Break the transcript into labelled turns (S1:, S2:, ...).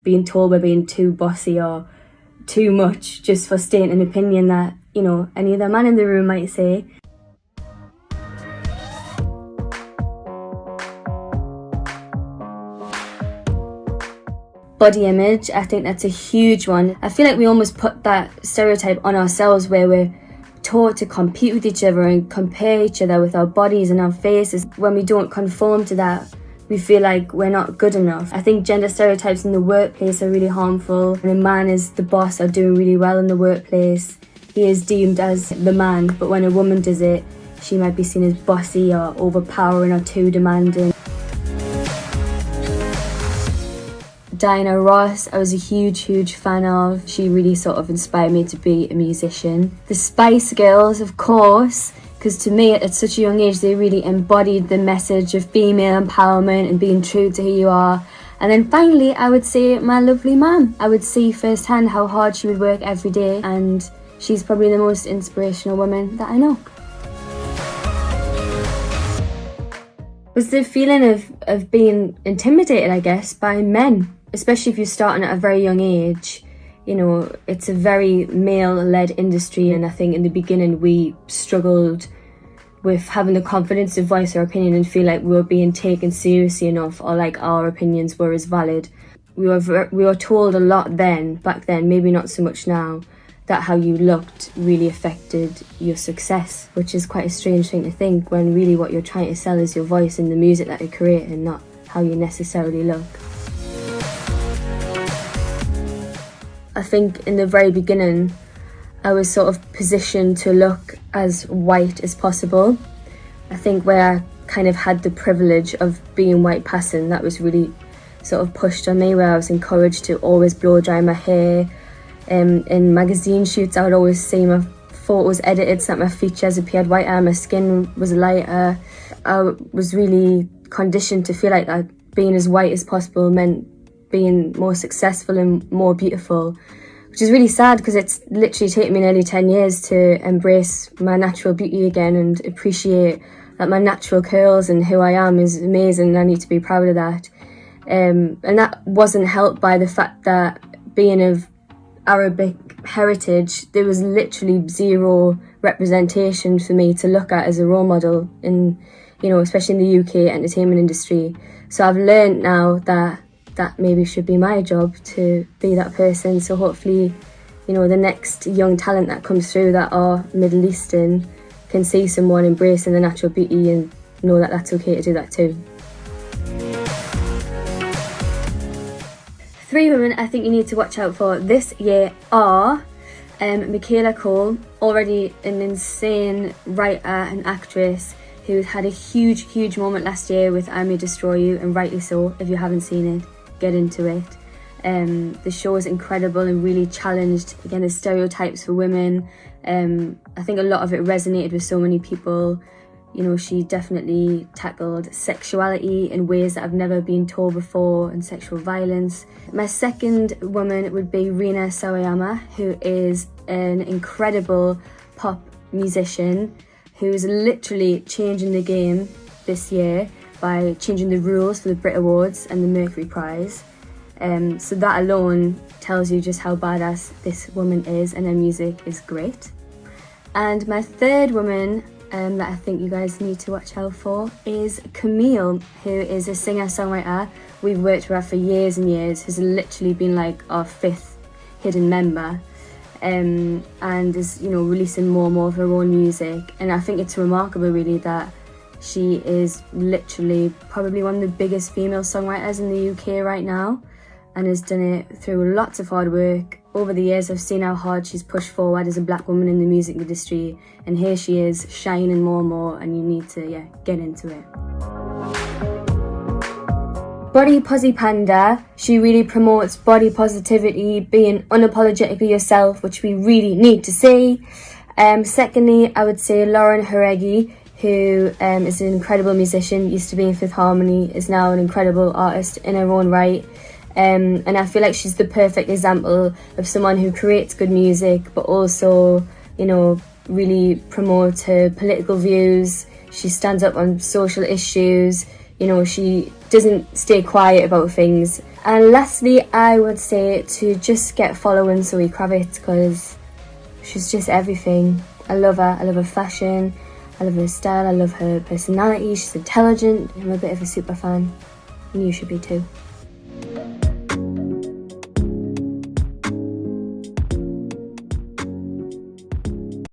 S1: being told we're being too bossy or too much just for stating an opinion that, you know, any other man in the room might say. Body image, I think that's a huge one. I feel like we almost put that stereotype on ourselves where we're taught to compete with each other and compare each other with our bodies and our faces. When we don't conform to that, we feel like we're not good enough. I think gender stereotypes in the workplace are really harmful. When a man is the boss or doing really well in the workplace, he is deemed as the man, but when a woman does it, she might be seen as bossy or overpowering or too demanding. Diana Ross, I was a huge fan of. She really sort of inspired me to be a musician. The Spice Girls, of course, because to me at such a young age they really embodied the message of female empowerment and being true to who you are. And then finally I would say my lovely mum. I would see firsthand how hard she would work every day, and she's probably the most inspirational woman that I know. Was the feeling of being intimidated, I guess, by men. Especially if you're starting at a very young age. You know, it's a very male-led industry, and I think in the beginning we struggled with having the confidence to voice our opinion and feel like we were being taken seriously enough, or like our opinions were as valid. We were told a lot back then, maybe not so much now, that how you looked really affected your success, which is quite a strange thing to think when really what you're trying to sell is your voice and the music that you create and not how you necessarily look. I think in the very beginning I was sort of positioned to look as white as possible. I think where I kind of had the privilege of being white passing, that was really sort of pushed on me, where I was encouraged to always blow dry my hair. In magazine shoots I would always see my photos edited so that my features appeared whiter, my skin was lighter. I was really conditioned to feel like that being as white as possible meant being more successful and more beautiful, which is really sad because it's literally taken me nearly 10 years to embrace my natural beauty again and appreciate that my natural curls and who I am is amazing, and I need to be proud of that. And that wasn't helped by the fact that being of Arabic heritage, there was literally zero representation for me to look at as a role model in, you know, especially in the UK entertainment industry. So I've learned now that maybe should be my job to be that person. So hopefully, you know, the next young talent that comes through that are Middle Eastern can see someone embracing the natural beauty and know that that's okay to do that too. 3 women I think you need to watch out for this year are Michaela Cole, already an insane writer and actress who had a huge moment last year with I May Destroy You, and rightly so. If you haven't seen it, get into it. The show is incredible and really challenged, again, the stereotypes for women. I think a lot of it resonated with so many people. You know, she definitely tackled sexuality in ways that have never been told before, and sexual violence. My second woman would be Rina Sawayama, who is an incredible pop musician who's literally changing the game this year by changing the rules for the Brit Awards and the Mercury Prize. So that alone tells you just how badass this woman is, and her music is great. And my third woman that I think you guys need to watch out for is Camille, who is a singer-songwriter. We've worked with her for years and years, has literally been like our 5th hidden member, and is, you know, releasing more and more of her own music. And I think it's remarkable really that she is literally probably one of the biggest female songwriters in the UK right now, and has done it through lots of hard work. Over the years I've seen how hard she's pushed forward as a black woman in the music industry, and here she is shining more and more, and you need to get into it. Body Posy Panda, she really promotes body positivity, being unapologetically yourself, which we really need to see. Secondly, I would say Lauren Haregi, who is an incredible musician, used to be in Fifth Harmony, is now an incredible artist in her own right. And I feel like she's the perfect example of someone who creates good music, but also, you know, really promotes her political views. She stands up on social issues. you know, she doesn't stay quiet about things. And lastly, I would say to just get following Zoe Kravitz, because she's just everything. I love her fashion, I love her style, I love her personality, she's intelligent. I'm a bit of a super fan, and you should be too.